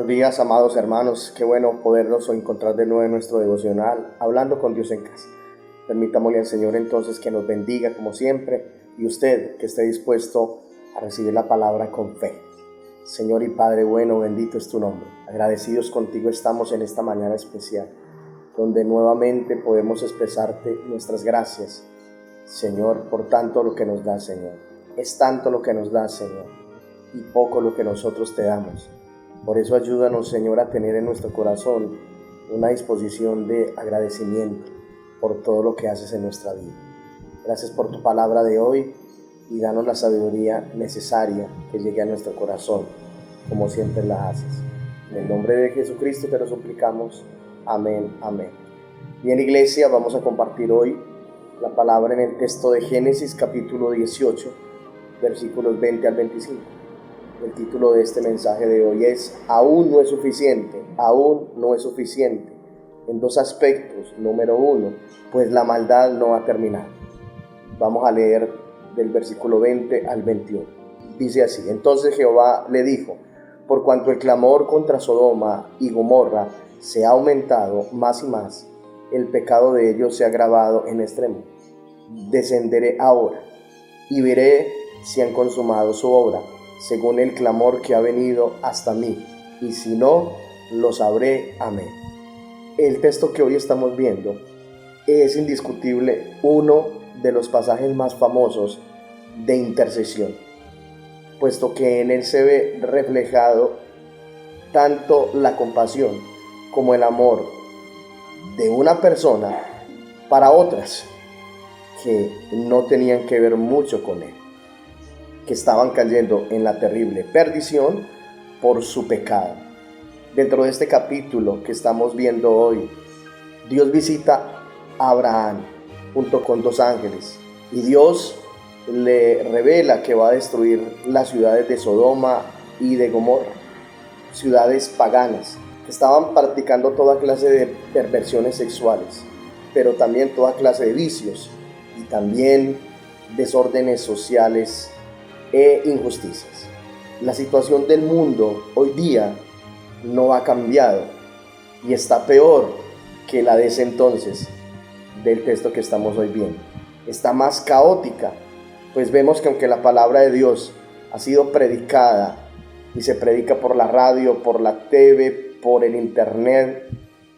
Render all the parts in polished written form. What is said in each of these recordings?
días, amados hermanos. Qué bueno podernos encontrar de nuevo en nuestro devocional, hablando con Dios en casa. Permitámosle al Señor entonces que nos bendiga como siempre y usted que esté dispuesto a recibir la palabra con fe. Señor y Padre bueno, bendito es tu nombre. Agradecidos contigo estamos en esta mañana especial, donde nuevamente podemos expresarte nuestras gracias, Señor, por tanto lo que nos das, Señor. Es tanto lo que nos das, Señor, y poco lo que nosotros te damos. Por eso ayúdanos, Señor, a tener en nuestro corazón una disposición de agradecimiento por todo lo que haces en nuestra vida. Gracias por tu palabra de hoy y danos la sabiduría necesaria que llegue a nuestro corazón, como siempre la haces. En el nombre de Jesucristo te lo suplicamos. Amén, amén. Bien, iglesia, vamos a compartir hoy la palabra en el texto de Génesis capítulo 18, versículos 20 al 25. El título de este mensaje de hoy es Aún no es suficiente, aún no es suficiente. En dos aspectos. Número uno, pues la maldad no ha terminado. Vamos a leer del versículo 20 al 21. Dice así: Entonces Jehová le dijo: por cuanto el clamor contra Sodoma y Gomorra se ha aumentado más y más, el pecado de ellos se ha agravado en extremo. Descenderé ahora y veré si han consumado su obra, según el clamor que ha venido hasta mí, y si no, lo sabré. Amén. El texto que hoy estamos viendo es indiscutible uno de los pasajes más famosos de intercesión, puesto que en él se ve reflejado tanto la compasión como el amor de una persona para otras que no tenían que ver mucho con él, que estaban cayendo en la terrible perdición por su pecado. Dentro de este capítulo que estamos viendo hoy, Dios visita a Abraham junto con dos ángeles y Dios le revela que va a destruir las ciudades de Sodoma y de Gomorra, ciudades paganas que estaban practicando toda clase de perversiones sexuales, pero también toda clase de vicios y también desórdenes sociales e injusticias. La situación del mundo hoy día no ha cambiado y está peor que la de ese entonces del texto que estamos hoy viendo. Está más caótica, pues vemos que aunque la palabra de Dios ha sido predicada y se predica por la radio, por la TV, por el internet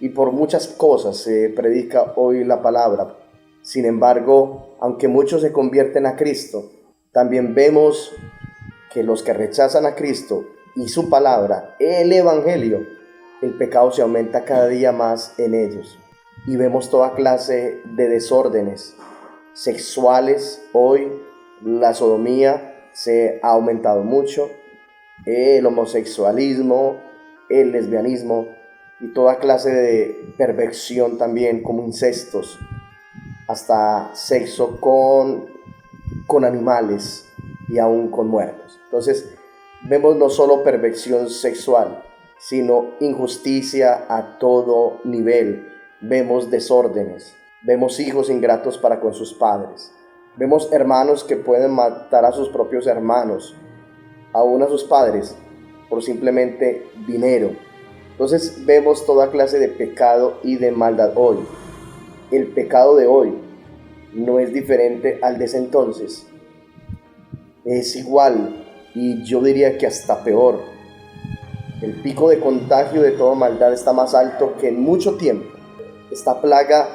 y por muchas cosas se predica hoy la palabra. Sin embargo, aunque muchos se convierten a Cristo, también vemos que los que rechazan a Cristo y su palabra, el Evangelio, el pecado se aumenta cada día más en ellos. Y vemos toda clase de desórdenes sexuales. Hoy la sodomía se ha aumentado mucho, el homosexualismo, el lesbianismo y toda clase de perversión también, como incestos, hasta sexo con animales y aún con muertos. Entonces vemos no solo perversión sexual, sino injusticia a todo nivel. Vemos desórdenes, vemos hijos ingratos para con sus padres, vemos hermanos que pueden matar a sus propios hermanos, aún a sus padres, por simplemente dinero. Entonces vemos toda clase de pecado y de maldad hoy. El pecado de hoy no es diferente al de ese entonces. Es igual y yo diría que hasta peor. El pico de contagio de toda maldad está más alto que en mucho tiempo. Esta plaga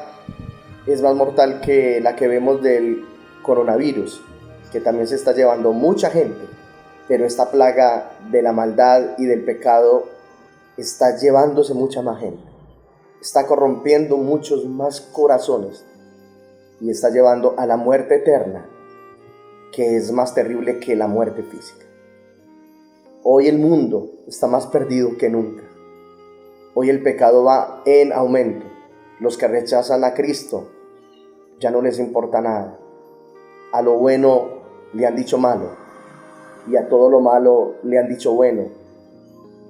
es más mortal que la que vemos del coronavirus, que también se está llevando mucha gente. Pero esta plaga de la maldad y del pecado está llevándose mucha más gente. Está corrompiendo muchos más corazones y está llevando a la muerte eterna, que es más terrible que la muerte física. Hoy el mundo está más perdido que nunca. Hoy el pecado va en aumento. Los que rechazan a Cristo ya no les importa nada. A lo bueno le han dicho malo y a todo lo malo le han dicho bueno.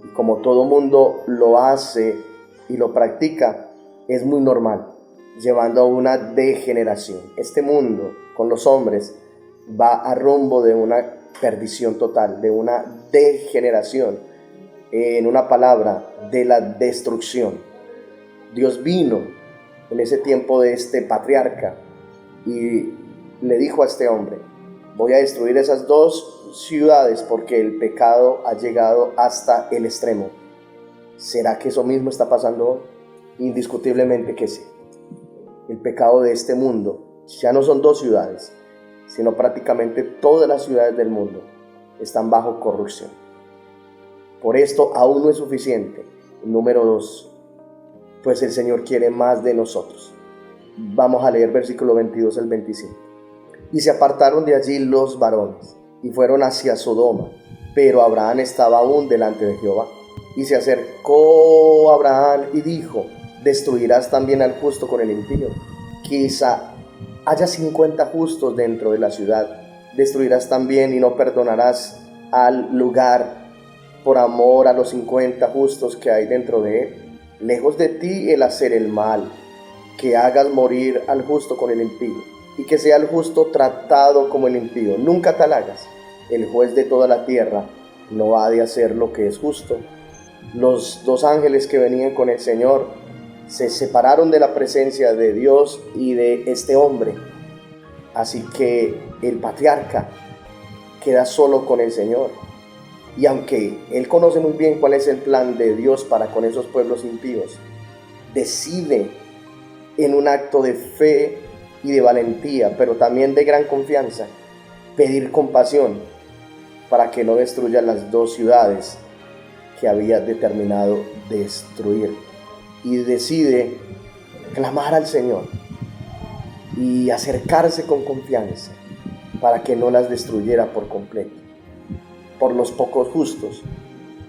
Y como todo mundo lo hace y lo practica, es muy normal, llevando a una degeneración. Este mundo con los hombres va a rumbo de una perdición total, de una degeneración, en una palabra, de la destrucción. Dios vino en ese tiempo de este patriarca y le dijo a este hombre: voy a destruir esas dos ciudades porque el pecado ha llegado hasta el extremo. ¿Será que eso mismo está pasando hoy? Indiscutiblemente que sí. El pecado de este mundo ya no son dos ciudades, sino prácticamente todas las ciudades del mundo están bajo corrupción. Por esto aún no es suficiente. Número 2, pues el Señor quiere más de nosotros. Vamos a leer versículo 22 al 25. Y se apartaron de allí los varones y fueron hacia Sodoma, pero Abraham estaba aún delante de Jehová. Y se acercó Abraham y dijo: ¿destruirás también al justo con el impío? Quizá haya 50 justos dentro de la ciudad. ¿Destruirás también y no perdonarás al lugar por amor a los 50 justos que hay dentro de él? Lejos de ti el hacer el mal, que hagas morir al justo con el impío, y que sea el justo tratado como el impío. Nunca tal hagas. El juez de toda la tierra no ha de hacer lo que es justo. Los dos ángeles que venían con el Señor se separaron de la presencia de Dios y de este hombre. Así que el patriarca queda solo con el Señor. Y aunque él conoce muy bien cuál es el plan de Dios para con esos pueblos impíos, decide en un acto de fe y de valentía, pero también de gran confianza, pedir compasión para que no destruyan las dos ciudades que había determinado destruir. Y decide clamar al Señor y acercarse con confianza para que no las destruyera por completo, por los pocos justos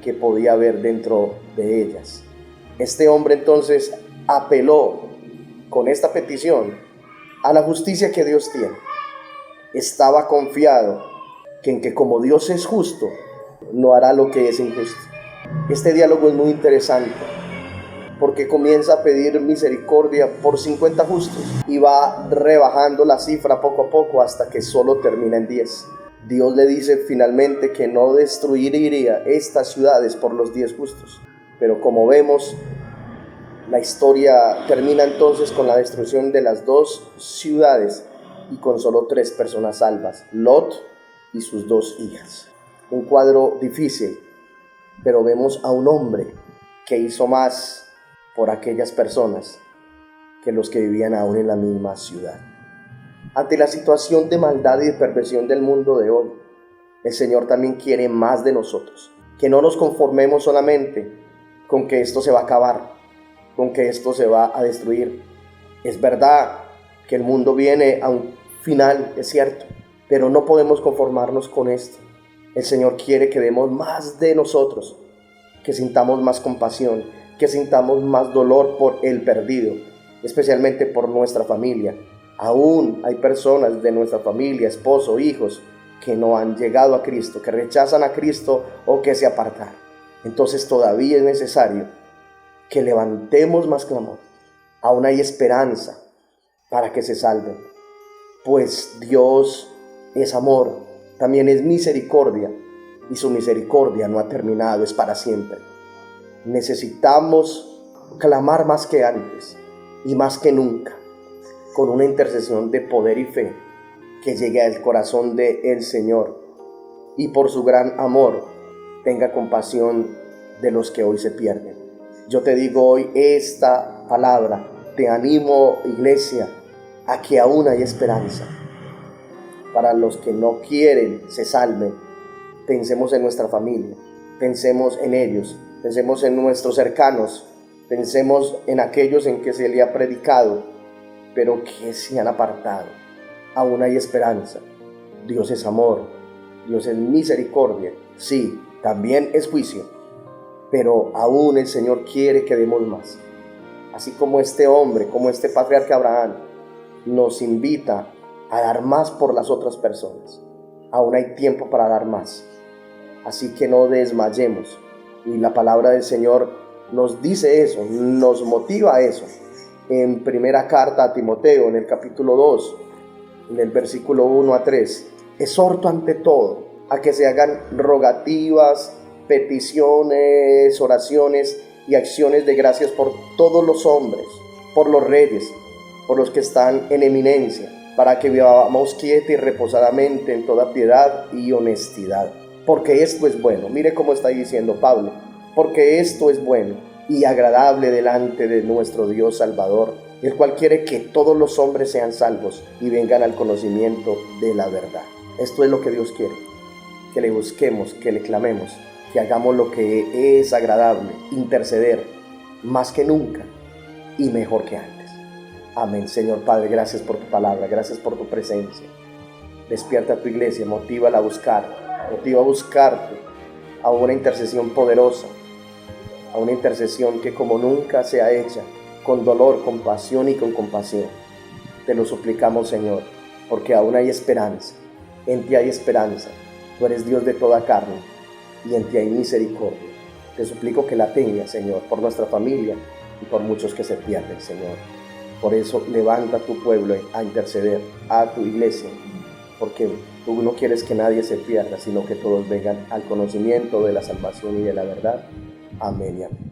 que podía haber dentro de ellas. Este hombre entonces apeló con esta petición a la justicia que Dios tiene. Estaba confiado en que como Dios es justo, no hará lo que es injusto. Este diálogo es muy interesante porque comienza a pedir misericordia por 50 justos y va rebajando la cifra poco a poco hasta que solo termina en 10. Dios le dice finalmente que no destruiría estas ciudades por los 10 justos. Pero como vemos, la historia termina entonces con la destrucción de las dos ciudades y con solo 3 personas salvas: Lot y sus 2 hijas. Un cuadro difícil, pero vemos a un hombre que hizo más por aquellas personas que los que vivían aún en la misma ciudad. Ante la situación de maldad y de perversión del mundo de hoy, el Señor también quiere más de nosotros. Que no nos conformemos solamente con que esto se va a acabar, con que esto se va a destruir. Es verdad que el mundo viene a un final, es cierto, pero no podemos conformarnos con esto. El Señor quiere que demos más de nosotros, que sintamos más compasión, que sintamos más dolor por el perdido, especialmente por nuestra familia. Aún hay personas de nuestra familia, esposo, hijos, que no han llegado a Cristo, que rechazan a Cristo o que se apartaron. Entonces todavía es necesario que levantemos más clamor. Aún hay esperanza para que se salven, pues Dios es amor, también es misericordia, y su misericordia no ha terminado, es para siempre. Necesitamos clamar más que antes y más que nunca, con una intercesión de poder y fe que llegue al corazón del Señor, y por su gran amor tenga compasión de los que hoy se pierden. Yo te digo hoy esta palabra, te animo, iglesia, a que aún hay esperanza. Para los que no quieren se salven, pensemos en nuestra familia, pensemos en ellos, pensemos en nuestros cercanos, pensemos en aquellos en que se le ha predicado, pero que se han apartado. Aún hay esperanza. Dios es amor, Dios es misericordia. Sí, también es juicio, pero aún el Señor quiere que demos más. Así como este hombre, como este patriarca Abraham, nos invita a dar más por las otras personas. Aún hay tiempo para dar más. Así que no desmayemos. Y la palabra del Señor nos dice eso, nos motiva a eso. En primera carta a Timoteo, en el capítulo 2, en el versículo 1 a 3, exhorto ante todo a que se hagan rogativas, peticiones, oraciones y acciones de gracias por todos los hombres, por los reyes, por los que están en eminencia, para que vivamos quieta y reposadamente en toda piedad y honestidad. Porque esto es bueno. Mire cómo está diciendo Pablo. Porque esto es bueno y agradable delante de nuestro Dios Salvador, el cual quiere que todos los hombres sean salvos y vengan al conocimiento de la verdad. Esto es lo que Dios quiere, que le busquemos, que le clamemos, que hagamos lo que es agradable, interceder más que nunca y mejor que antes. Amén. Señor Padre, gracias por tu palabra, gracias por tu presencia. Despierta a tu iglesia, motívala a buscar, motiva a buscarte, a una intercesión poderosa, a una intercesión que como nunca sea hecha, con dolor, con pasión y con compasión. Te lo suplicamos, Señor, porque aún hay esperanza, en ti hay esperanza. Tú eres Dios de toda carne y en ti hay misericordia. Te suplico que la tengas, Señor, por nuestra familia y por muchos que se pierden, Señor. Por eso levanta a tu pueblo a interceder, a tu iglesia, porque tú no quieres que nadie se pierda, sino que todos vengan al conocimiento de la salvación y de la verdad. Amén y amén.